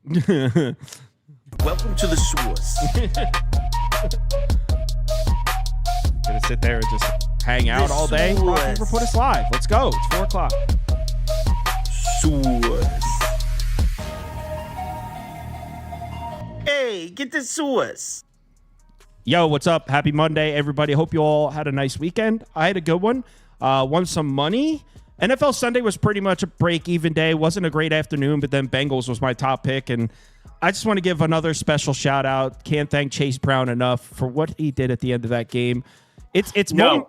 Welcome to the source. Gonna sit there and just hang out all day. Beaver put us live. Let's go. It's 4 o'clock. Source. Hey, get the source. Yo, what's up? Happy Monday, everybody. Hope you all had a nice weekend. I had a good one. Won some money. NFL Sunday was pretty much a break-even day. Wasn't a great afternoon, but then Bengals was my top pick. And I just want to give another special shout-out. Can't thank Chase Brown enough for what he did at the end of that game. No.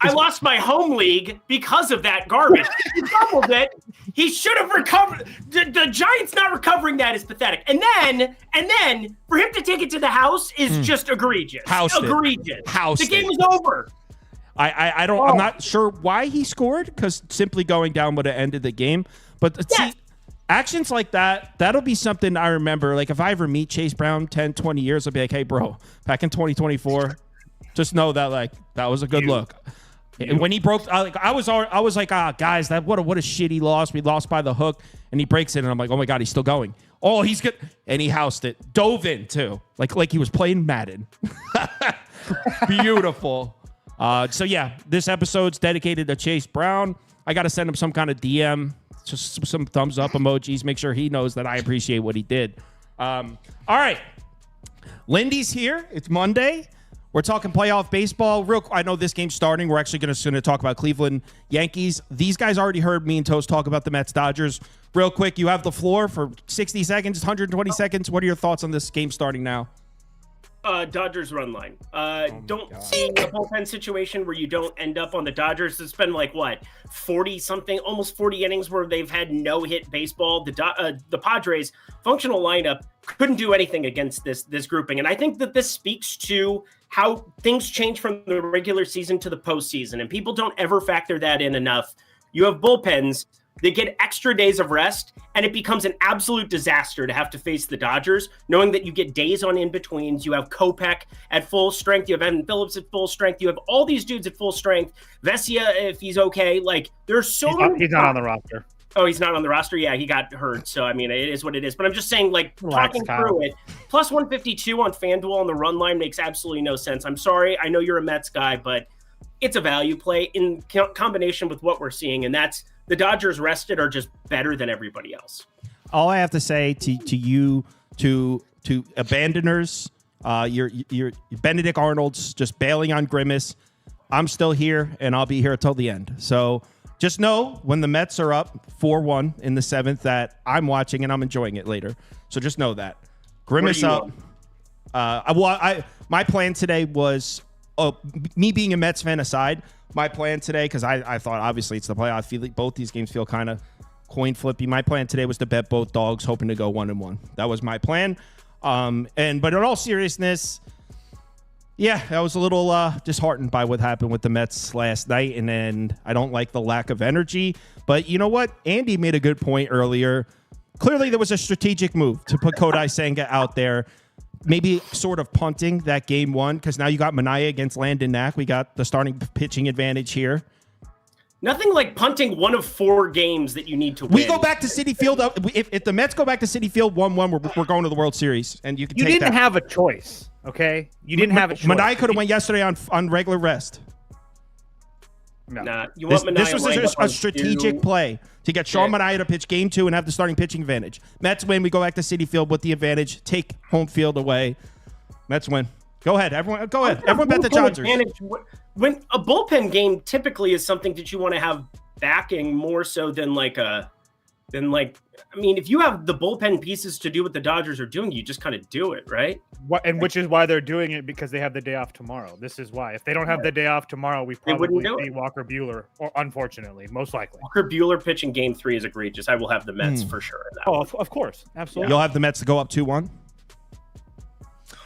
I lost my home league because of that garbage. He doubled it. He should have recovered. The Giants not recovering that is pathetic. And then for him to take it to the house is just egregious. Egregious. The game is over. I'm not sure why he scored, because simply going down would have ended the game. But see, actions like that, that'll be something I remember. Like if I ever meet Chase Brown 10, 20 years, I'll be like, hey, bro, back in 2024, just know that like that was a good look. And when he broke, I was like, guys, that what a shitty loss. We lost by the hook, and he breaks it, and I'm like, oh my god, he's still going. Oh, he's good, and he housed it, dove in too, like he was playing Madden. Beautiful. So yeah, this episode's dedicated to Chase Brown. I got to send him some kind of DM, just some thumbs up emojis. Make sure he knows that I appreciate what he did. All right, Lindy's here. It's Monday. We're talking playoff baseball. I know this game's starting. We're actually going to talk about Cleveland Yankees. These guys already heard me and Toast talk about the Mets Dodgers. Real quick, you have the floor for 60 seconds, 120 seconds. What are your thoughts on this game starting now? Dodgers run line. Don't see a bullpen situation where you don't end up on the Dodgers. It's been like, 40-something, almost 40 innings where they've had no-hit baseball. The Padres' functional lineup couldn't do anything against this grouping. And I think that this speaks to how things change from the regular season to the postseason. And people don't ever factor that in enough. You have bullpens. They get extra days of rest, and it becomes an absolute disaster to have to face the Dodgers, knowing that you get days on in-betweens. You have Kopech at full strength. You have Evan Phillips at full strength. You have all these dudes at full strength. Vesia, if he's okay. Like, there's so many. He's not on the roster. Oh, he's not on the roster? Yeah, he got hurt. So, I mean, it is what it is. But I'm just saying, like, talking through it, plus 152 on FanDuel on the run line makes absolutely no sense. I'm sorry. I know you're a Mets guy, but it's a value play in combination with what we're seeing, and that's the Dodgers rested are just better than everybody else. All I have to say to you, to abandoners, you're Benedict Arnold's just bailing on Grimace. I'm still here, and I'll be here till the end. So just know when the Mets are up 4-1 in the 7th that I'm watching and I'm enjoying it later. So just know that. Grimace up. My plan today was, me being a Mets fan aside, my plan today, because I thought obviously it's the playoff. I feel like both these games feel kind of coin flippy. My plan today was to bet both dogs, hoping to go 1-1. That was my plan. But in all seriousness, yeah, I was a little disheartened by what happened with the Mets last night, and then I don't like the lack of energy. But you know what? Andy made a good point earlier. Clearly, there was a strategic move to put Kodai Senga out there. Maybe sort of punting that game one, because now you got Manaea against Landon Knack. We got the starting pitching advantage here. Nothing like punting one of 4 games that you need to win. We go back to Citi Field. If the Mets go back to Citi Field 1-1, we're going to the World Series, and you can. You didn't have a choice, okay? You didn't have a choice. Manaea could have went yesterday on regular rest. No. Nah, this was a strategic play to get Sean Manaea to pitch game 2 and have the starting pitching advantage. Mets win. We go back to Citi Field with the advantage. Take home field away. Mets win. Go ahead, everyone. Go ahead. Everyone bet the Dodgers. When a bullpen game typically is something that you want to have backing more so than if you have the bullpen pieces to do what the Dodgers are doing, you just kind of do it, right? Which is why they're doing it, because they have the day off tomorrow. This is why. If they don't have the day off tomorrow, we probably see Walker Buehler, or unfortunately, most likely. Walker Buehler pitching game 3 is egregious. I will have the Mets for sure. Of course. Absolutely. You'll have the Mets to go up 2-1?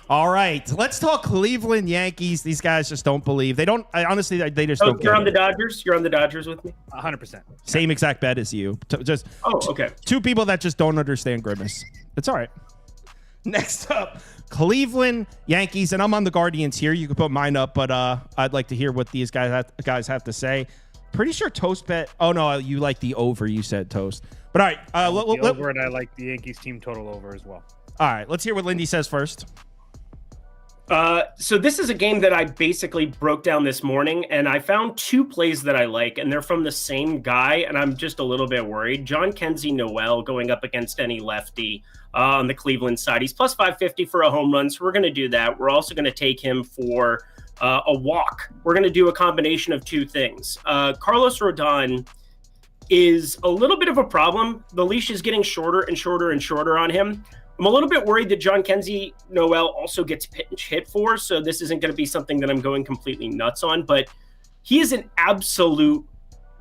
All right, let's talk Cleveland Yankees. These guys just don't believe. They don't. Honestly, they just don't. You're on the Dodgers. You're on the Dodgers with me. 100%. Same exact bet as you. Just. Okay. 2 people that just don't understand Grimace. It's all right. Next up, Cleveland Yankees, and I'm on the Guardians here. You can put mine up, but I'd like to hear what these guys have to say. Pretty sure Toast bet. Oh no, you like the over. You said Toast. But all right, over, and I like the Yankees team total over as well. All right, let's hear what Lindy says first. So this is a game that I basically broke down this morning, and I found two plays that I like, and they're from the same guy, and I'm just a little bit worried. John Kenzie Noel going up against any lefty on the Cleveland side. He's plus 550 for a home run, so we're going to do that. We're also going to take him for a walk. We're going to do a combination of two things. Carlos Rodon is a little bit of a problem. The leash is getting shorter and shorter and shorter on him. I'm a little bit worried that John Kenzie Noel also gets pinch hit for, so this isn't going to be something that I'm going completely nuts on, but he is an absolute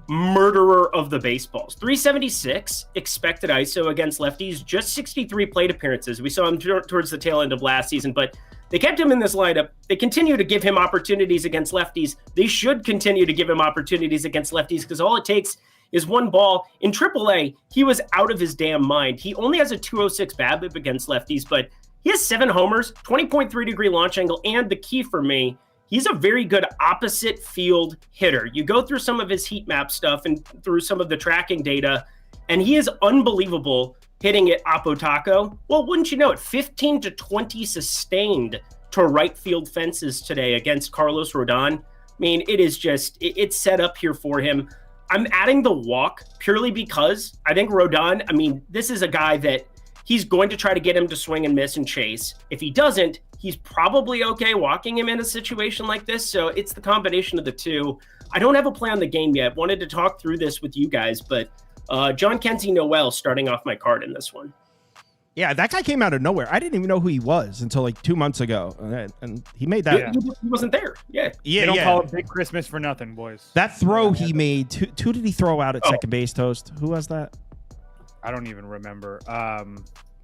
murderer of the baseballs. 376 expected ISO against lefties, just 63 plate appearances. We saw him towards the tail end of last season, but they kept him in this lineup. They continue to give him opportunities against lefties. They should continue to give him opportunities against lefties because all it takes is one ball. In AAA, he was out of his damn mind. He only has a 206 BABIP against lefties, but he has 7 homers, 20.3 degree launch angle, and the key for me, he's a very good opposite field hitter. You go through some of his heat map stuff and through some of the tracking data, and he is unbelievable hitting it oppo taco. Well, wouldn't you know it, 15 to 20 sustained to right field fences today against Carlos Rodon. I mean, it is just, it's set up here for him. I'm adding the walk purely because I think Rodon, I mean, this is a guy that he's going to try to get him to swing and miss and chase. If he doesn't, he's probably okay walking him in a situation like this. So it's the combination of the two. I don't have a play on the game yet. Wanted to talk through this with you guys, but John Kenzie Noel starting off my card in this one. Yeah, that guy came out of nowhere. I didn't even know who he was until like 2 months ago, and he made that. Yeah. He wasn't there. Yeah, they don't call it Big Christmas for nothing, boys. That throw he made. Who did he throw out at second base? Toast. Who was that? I don't even remember.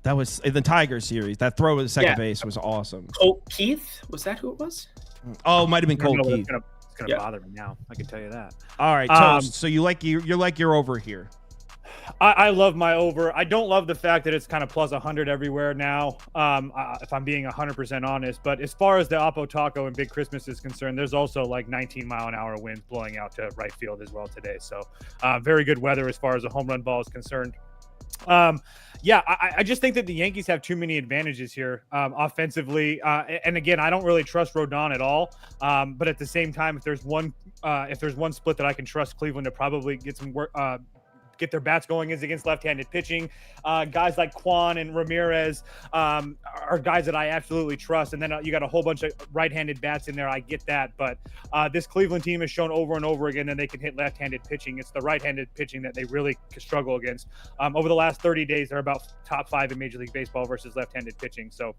That was in the Tiger series. That throw at second base was awesome. Colt Keith, was that who it was? Oh, it might have been Colt Keith. It's gonna bother me now. I can tell you that. All right, Toast. So you're over here. I love my over. I don't love the fact that it's kind of plus 100 everywhere now, if I'm being 100% honest. But as far as the Oppo Taco and Big Christmas is concerned, there's also like 19-mile-an-hour winds blowing out to right field as well today. So very good weather as far as a home run ball is concerned. I just think that the Yankees have too many advantages here offensively. And again, I don't really trust Rodon at all. But at the same time, if there's one split that I can trust Cleveland to probably get some work, get their bats going is against left-handed pitching. Guys like Quan and Ramirez are guys that I absolutely trust. And then you got a whole bunch of right-handed bats in there. I get that. But this Cleveland team has shown over and over again that they can hit left-handed pitching. It's the right-handed pitching that they really struggle against. Over the last 30 days, they're about top 5 in Major League Baseball versus left-handed pitching. So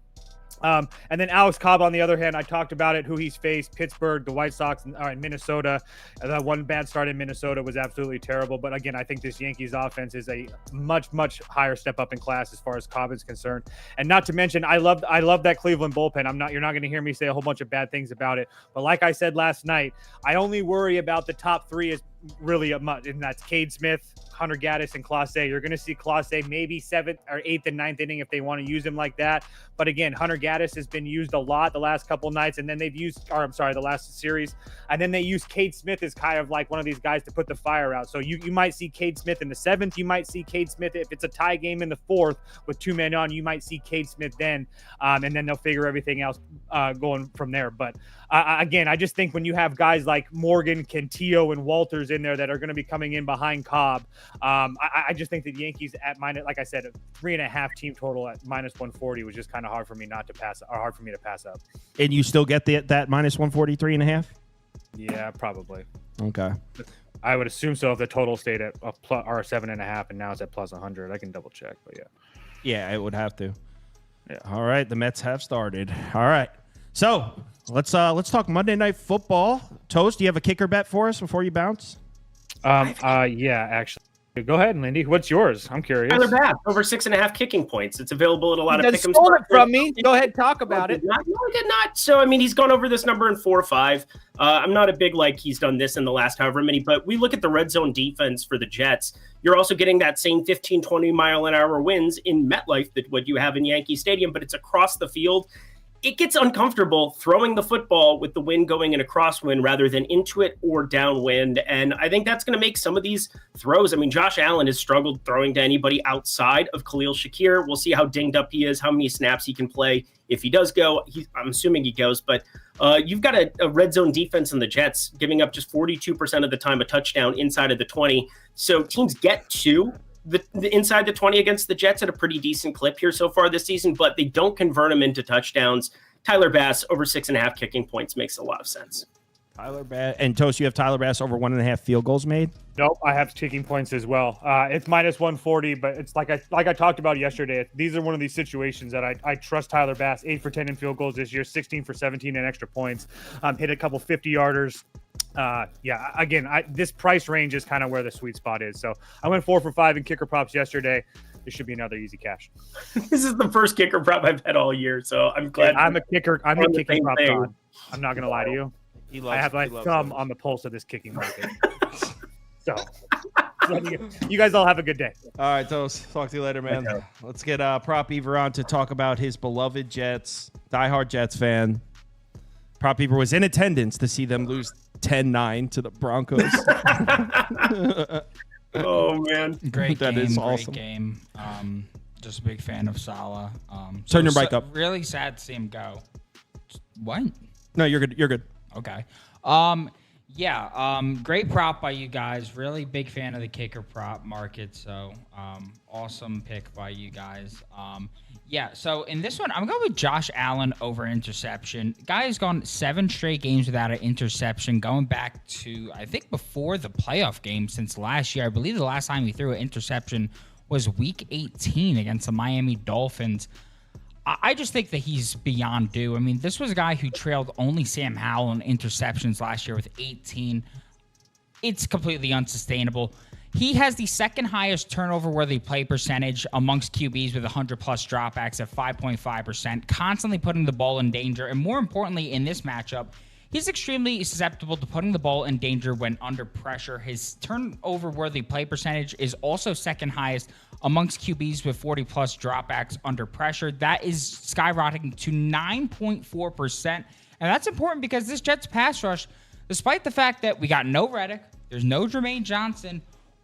and then Alex Cobb, on the other hand, I talked about it, who he's faced: Pittsburgh, the White Sox, and Minnesota. That one bad start in Minnesota was absolutely terrible. But again, I think this Yankees offense is a much, much higher step up in class as far as Cobb is concerned. And not to mention, I love that Cleveland bullpen. You're not going to hear me say a whole bunch of bad things about it. But like I said last night, I only worry about the top 3 is really a much, and that's Cade Smith, Hunter Gaddis, and Clase. You're going to see Clase maybe 7th or 8th and 9th inning if they want to use him like that. But again, Hunter Gaddis has been used a lot the last couple nights, and then the last series, and then they use Cade Smith as kind of like one of these guys to put the fire out. So you might see Cade Smith in the 7th. You might see Cade Smith if it's a tie game in the 4th with 2 men on. You might see Cade Smith then, and then they'll figure everything else going from there. But again, I just think when you have guys like Morgan, Cantillo, and Walters in there that are going to be coming in behind Cobb, I just think that the Yankees at minus, like I said, a 3.5 team total at minus 140 was just kind of hard for me to pass up. And you still get that minus 143.5? Yeah, probably. Okay. I would assume so if the total stayed at a plus, or 7.5, and now it's at plus 100. I can double check, but yeah. Yeah, it would have to. Yeah. All right, the Mets have started. All right. So let's talk Monday Night Football. Toast, do you have a kicker bet for us before you bounce? Yeah, actually. Go ahead, Lindy. What's yours? I'm curious. Tyler Bass, over 6.5 kicking points. It's available at a lot of pick'ems. Stole it from me. Go ahead, talk about it. No, I did not. So, I mean, he's gone over this number in 4 or 5. I'm not a big he's done this in the last however many, but we look at the red zone defense for the Jets. You're also getting that same 15, 20 mile an hour winds in MetLife that what you have in Yankee Stadium, but it's across the field. it gets uncomfortable throwing the football with the wind going in a crosswind rather than into it or downwind. And I think that's going to make some of these throws. I mean, Josh Allen has struggled throwing to anybody outside of Khalil Shakir. We'll see how dinged up he is, how many snaps he can play. If he does go, I'm assuming he goes. But you've got a red zone defense in the Jets, giving up just 42% of the time a touchdown inside of the 20. So teams get to the inside the 20 against the Jets at a pretty decent clip here so far this season, but they don't convert them into touchdowns. Tyler Bass over 6.5 kicking points makes a lot of sense. Tyler Bass and Toast, you have Tyler Bass over 1.5 field goals made? Nope, I have kicking points as well. It's minus 140, but it's like I talked about yesterday. These are one of these situations that I trust Tyler Bass. 8 for 10 in field goals this year, 16 for 17 in extra points. Hit a couple 50-yarders. This price range is kind of where the sweet spot is. So I went 4 for 5 in kicker props yesterday. This should be another easy cash. This is the first kicker prop I've had all year, so I'm glad. I'm a kicking prop god. I'm not gonna lie to you. I have my thumb on the pulse of this kicking market. So you guys all have a good day. All right, Toast. Talk to you later, man. Okay. Let's get Prop Beaver on to talk about his beloved Jets, diehard Jets fan. Prop Beaver was in attendance to see them lose 10-9 to the Broncos. Oh, man. Great that game. Is great awesome. Game. Just a big fan of Salah. Turn your mic up. Really sad to see him go. What? No, you're good. You're good. Okay. Great prop by you guys. Really big fan of the kicker prop market. So, awesome pick by you guys. So in this one, I'm going with Josh Allen over interception. Guy has gone 7 straight games without an interception, going back to, I think, before the playoff game since last year. I believe the last time he threw an interception was week 18 against the Miami Dolphins. I just think that he's beyond due. I mean, this was a guy who trailed only Sam Howell in interceptions last year with 18. It's completely unsustainable. He has the second highest turnover-worthy play percentage amongst QBs with 100-plus dropbacks at 5.5%, constantly putting the ball in danger. And more importantly, in this matchup, he's extremely susceptible to putting the ball in danger when under pressure. His turnover-worthy play percentage is also second highest amongst QBs with 40-plus dropbacks under pressure. That is skyrocketing to 9.4%. And that's important because this Jets pass rush, despite the fact that we got no Reddick, there's no Jermaine Johnson,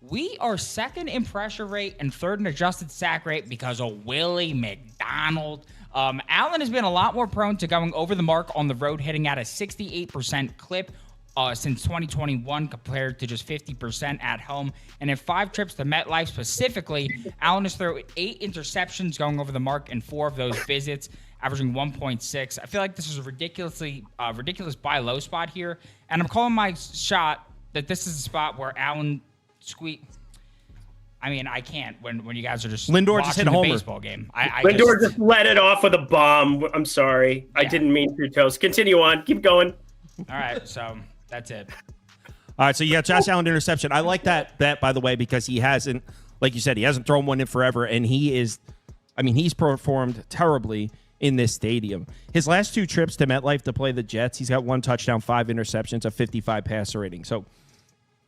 we are second in pressure rate and third in adjusted sack rate because of Willie McDonald. Allen has been a lot more prone to going over the mark on the road, hitting at a 68% clip since 2021 compared to just 50% at home. And in 5 trips to MetLife specifically, Allen has thrown 8 interceptions going over the mark in 4 of those visits, averaging 1.6. I feel like this is a ridiculous buy low spot here. And I'm calling my shot that this is a spot where Allen I can't when you guys are just Lindor watching just hit the a homer. baseball game. Lindor just let it off with a bomb. I'm sorry. Yeah. I didn't mean to, Toast. Continue on. Keep going. All right, so that's it. All right, so you got Josh Allen interception. I like that bet, by the way, because he hasn't, like you said, he hasn't thrown one in forever, and he's performed terribly in this stadium. His last 2 trips to MetLife to play the Jets, he's got 1 touchdown, 5 interceptions, a 55 passer rating. So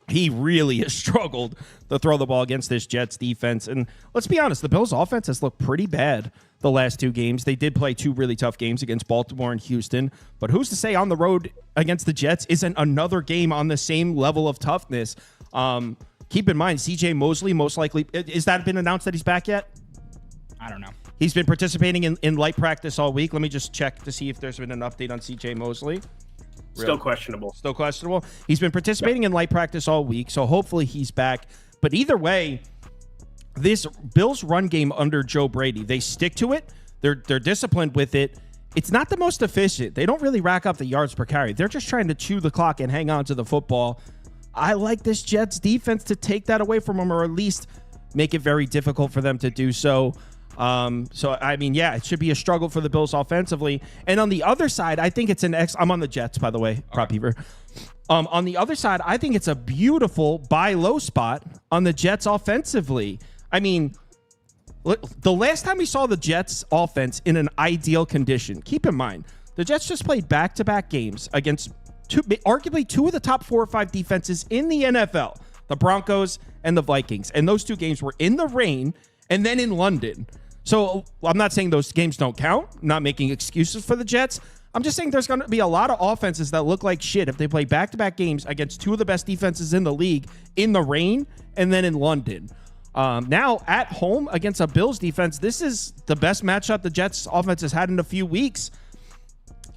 he really has struggled to throw the ball against this Jets defense. And let's be honest, the Bills' offense has looked pretty bad the last 2 games. They did play 2 really tough games against Baltimore and Houston. But who's to say on the road against the Jets isn't another game on the same level of toughness? Keep in mind, C.J. Mosley most likely – has that been announced that he's back yet? I don't know. He's been participating in light practice all week. Let me just check to see if there's been an update on C.J. Mosley. Still questionable. Still questionable. He's been participating in light practice all week, so hopefully he's back. But either way, this Bills run game under Joe Brady, they stick to it. They're disciplined with it. It's not the most efficient. They don't really rack up the yards per carry. They're just trying to chew the clock and hang on to the football. I like this Jets defense to take that away from them, or at least make it very difficult for them to do so. It should be a struggle for the Bills offensively. And on the other side, I think it's I'm on the Jets, by the way, Prop Beaver. On the other side, I think it's a beautiful buy low spot on the Jets offensively. I mean, the last time we saw the Jets offense in an ideal condition, keep in mind, the Jets just played back-to-back games against arguably 2 of the top 4 or 5 defenses in the NFL, the Broncos and the Vikings. And those 2 games were in the rain and then in London. So I'm not saying those games don't count. I'm not making excuses for the Jets. I'm just saying there's going to be a lot of offenses that look like shit if they play back-to-back games against two of the best defenses in the league in the rain and then in London. Now, at home against a Bills defense, this is the best matchup the Jets offense has had in a few weeks.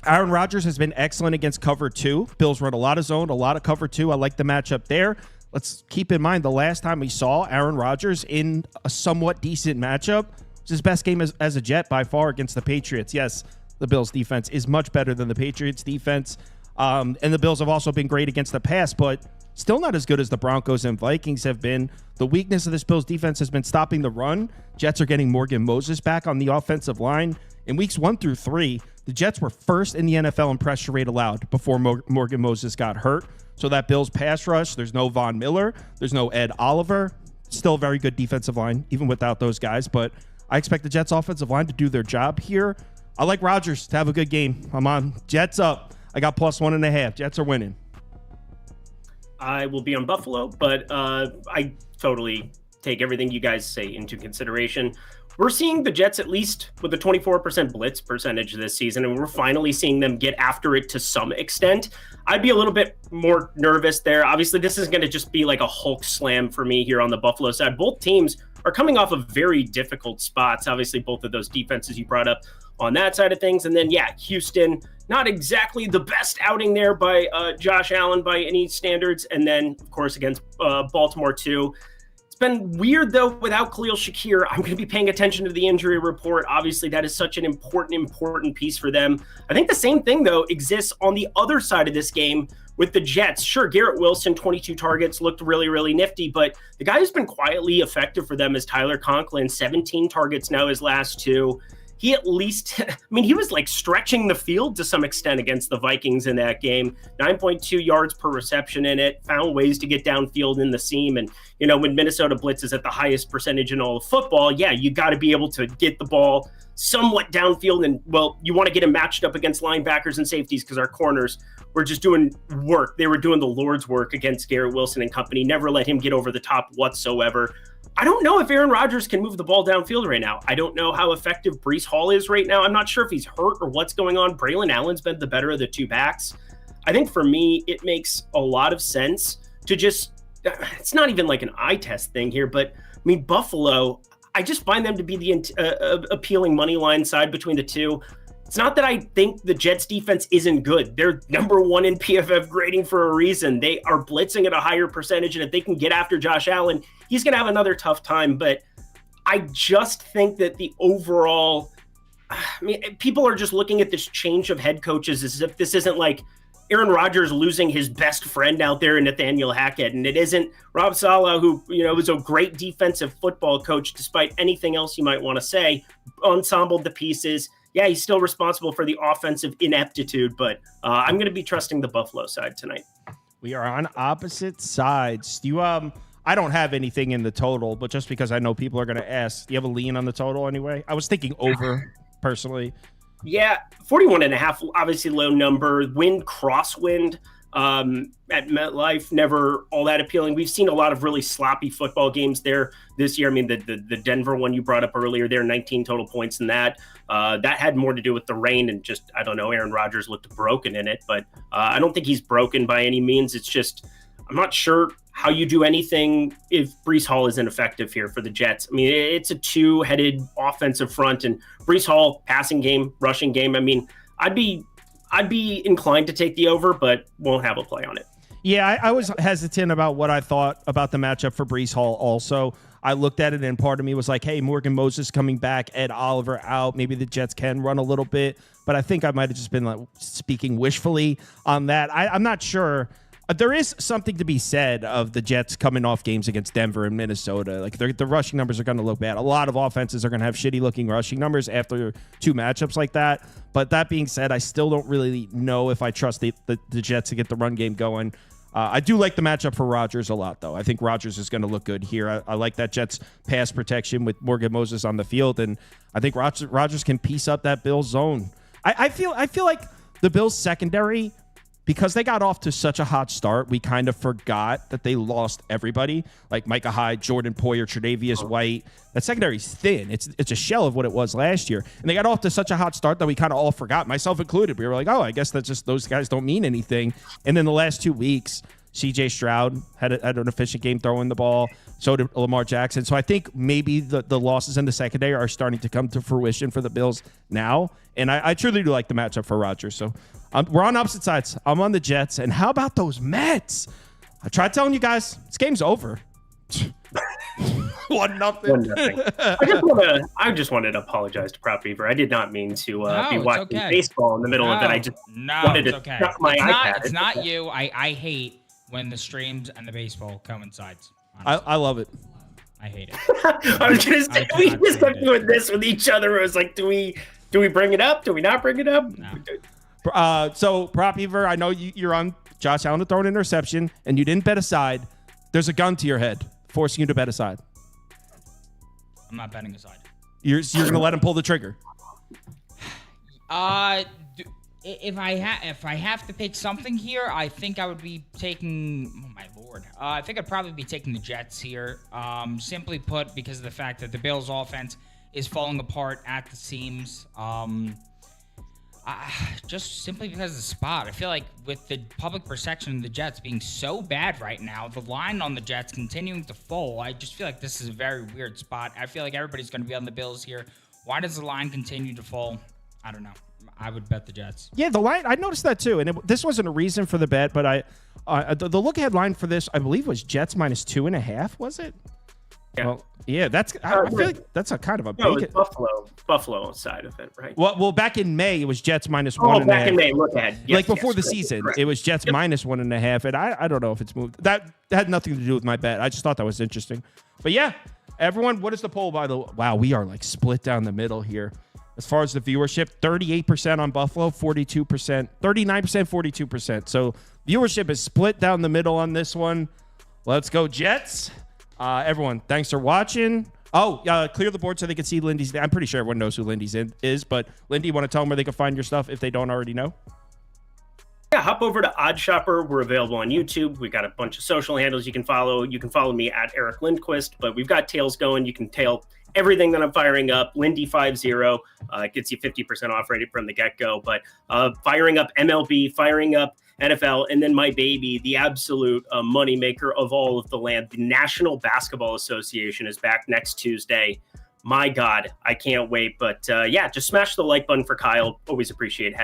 Aaron Rodgers has been excellent against cover 2. Bills run a lot of zone, a lot of cover 2. I like the matchup there. Let's keep in mind the last time we saw Aaron Rodgers in a somewhat decent matchup was his best game as a Jet by far against the Patriots. Yes, the Bills defense is much better than the Patriots defense. And the Bills have also been great against the pass, but still not as good as the Broncos and Vikings have been. The weakness of this Bills defense has been stopping the run. Jets are getting Morgan Moses back on the offensive line. In weeks 1 through 3, the Jets were first in the NFL in pressure rate allowed before Morgan Moses got hurt. So that Bills pass rush, there's no Von Miller, there's no Ed Oliver. Still a very good defensive line, even without those guys. But I expect the Jets offensive line to do their job here. I like Rodgers to have a good game. I'm on Jets up. I got +1.5. Jets are winning. I will be on Buffalo, but I totally take everything you guys say into consideration. We're seeing the Jets at least with a 24% blitz percentage this season, and we're finally seeing them get after it to some extent. I'd be a little bit more nervous there. Obviously, this is going to just be like a Hulk slam for me here on the Buffalo side. Both teams are coming off of very difficult spots. Obviously, both of those defenses you brought up on that side of things. And then, yeah, Houston, not exactly the best outing there by Josh Allen by any standards. And then, of course, against Baltimore, too. It's been weird, though, without Khalil Shakir. I'm going to be paying attention to the injury report. Obviously, that is such an important piece for them. I think the same thing, though, exists on the other side of this game with the Jets. Sure, Garrett Wilson, 22 targets, looked really, really nifty, but the guy who's been quietly effective for them is Tyler Conklin, 17 targets now his last 2. He at least, he was like stretching the field to some extent against the Vikings in that game. 9.2 yards per reception in it, found ways to get downfield in the seam. And, when Minnesota blitzes at the highest percentage in all of football, yeah, you got to be able to get the ball somewhat downfield. And, well, you want to get him matched up against linebackers and safeties because our corners were just doing work. They were doing the Lord's work against Garrett Wilson and company. Never let him get over the top whatsoever. I don't know if Aaron Rodgers can move the ball downfield right now. I don't know how effective Breece Hall is right now. I'm not sure if he's hurt or what's going on. Braylon Allen's been the better of the two backs. I think for me, it makes a lot of sense to just, it's not even like an eye test thing here, but Buffalo, I just find them to be the appealing money line side between the two. It's not that I think the Jets defense isn't good. They're number 1 in PFF grading for a reason. They are blitzing at a higher percentage, and if they can get after Josh Allen, he's going to have another tough time. But I just think that the overall, people are just looking at this change of head coaches as if this isn't like Aaron Rodgers losing his best friend out there in Nathaniel Hackett, and it isn't Rob Saleh, who was a great defensive football coach, despite anything else you might want to say, ensembled the pieces. Yeah, he's still responsible for the offensive ineptitude, but I'm going to be trusting the Buffalo side tonight. We are on opposite sides. Do you, I don't have anything in the total, but just because I know people are going to ask, do you have a lean on the total anyway? I was thinking over, personally. Yeah, 41.5, obviously low number. Wind, crosswind at MetLife, never all that appealing. We've seen a lot of really sloppy football games there this year. The Denver one you brought up earlier there, 19 total points in that. That had more to do with the rain and just, I don't know, Aaron Rodgers looked broken in it, but I don't think he's broken by any means. It's just, I'm not sure how you do anything if Breece Hall isn't effective here for the Jets. It's a two-headed offensive front, and Breece Hall, passing game, rushing game. I'd be inclined to take the over, but won't have a play on it. Yeah, I was hesitant about what I thought about the matchup for Breece Hall also. I looked at it, and part of me was like, hey, Morgan Moses coming back, Ed Oliver out. Maybe the Jets can run a little bit, but I think I might have just been like speaking wishfully on that. I'm not sure. There is something to be said of the Jets coming off games against Denver and Minnesota. Like the rushing numbers are going to look bad. A lot of offenses are going to have shitty looking rushing numbers after two matchups like that. But that being said, I still don't really know if I trust the Jets to get the run game going. I do like the matchup for Rodgers a lot, though. I think Rodgers is going to look good here. I like that Jets pass protection with Morgan Moses on the field, and I think Rodgers can piece up that Bills zone. I feel like the Bills secondary because they got off to such a hot start, we kind of forgot that they lost everybody, like Micah Hyde, Jordan Poyer, Tre'Davious White. That secondary's thin. It's a shell of what it was last year. And they got off to such a hot start that we kind of all forgot, myself included. We were like, oh, I guess that's just those guys don't mean anything. And then the last 2 weeks, CJ Stroud had an efficient game throwing the ball. So did Lamar Jackson. So I think maybe the losses in the secondary are starting to come to fruition for the Bills now. And I truly do like the matchup for Rodgers. So we're on opposite sides. I'm on the Jets. And how about those Mets? I tried telling you guys, this game's over. 1-0. I just wanted to apologize to Prop Beaver. I did not mean to be watching baseball in the middle of it. I just wanted to chuck my iPad. It's not you. I hate when the streams and the baseball coincides. I love it. I hate it. I was gonna say we just kept doing this with each other. It was like, do we bring it up? Do we not bring it up? No. So Prop Beaver, I know you're on Josh Allen to throw an interception, and you didn't bet aside. There's a gun to your head, forcing you to bet aside. I'm not betting aside. You're gonna let him pull the trigger. If I have to pick something here, I think I would be taking. Oh my lord! I think I'd probably be taking the Jets here. Simply put, because of the fact that the Bills' offense is falling apart at the seams. Just simply because of the spot. I feel like with the public perception of the Jets being so bad right now, the line on the Jets continuing to fall, I just feel like this is a very weird spot. I feel like everybody's going to be on the Bills here. Why does the line continue to fall? I don't know. I would bet the Jets. Yeah, the line. I noticed that too, and this wasn't a reason for the bet, but the look ahead line for this, I believe, was Jets -2.5. Was it? Yeah. Well, yeah. That's. I feel like that's a kind of a big. No, it's Buffalo side of it, right? Well, back in May it was Jets -1.5. Oh, back in May. Look ahead. Yes, like before the correct, season, correct. it was Jets -1.5, and I don't know if it's moved. That had nothing to do with my bet. I just thought that was interesting. But yeah, everyone, what is the poll by the? Wow, we are like split down the middle here. As far as the viewership, 38% on Buffalo, 42%, 39%, 42%. So viewership is split down the middle on this one. Let's go Jets. Everyone, thanks for watching. Clear the board so they can see Lindy's. I'm pretty sure everyone knows who Lindy's is, but Lindy, you want to tell them where they can find your stuff if they don't already know? Yeah, hop over to Odd Shopper. We're available on YouTube. We've got a bunch of social handles you can follow. You can follow me at Eric Lindquist, but we've got tails going. You can tail everything that I'm firing up. Lindy50 gets you 50% off right from the get-go. But firing up MLB, firing up NFL, and then my baby, the absolute moneymaker of all of the land, the National Basketball Association is back next Tuesday. My God, I can't wait. But just smash the like button for Kyle. Always appreciate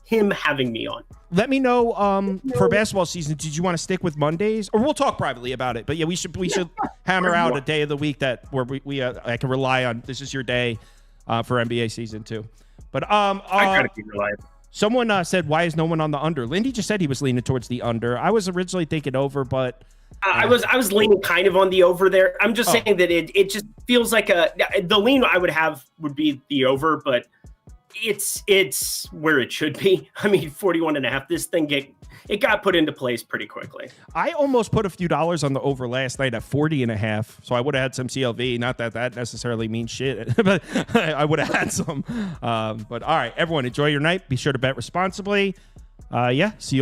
him having me on. Let me know for basketball season. Did you want to stick with Mondays, or we'll talk privately about it? But yeah, we should hammer out a day of the week where I can rely on. This is your day for NBA season too. But I try to be reliable. Someone said, "Why is no one on the under?" Lindy just said he was leaning towards the under. I was originally thinking over, but I was leaning kind of on the over there. I'm just saying that it just feels like the lean I would have would be the over, but it's where it should be. I mean, 41.5. This thing got put into place pretty quickly. I almost put a few dollars on the over last night at 40.5, so I would have had some CLV. Not that necessarily means shit, but I would have had some. But all right, everyone, enjoy your night. Be sure to bet responsibly. See you.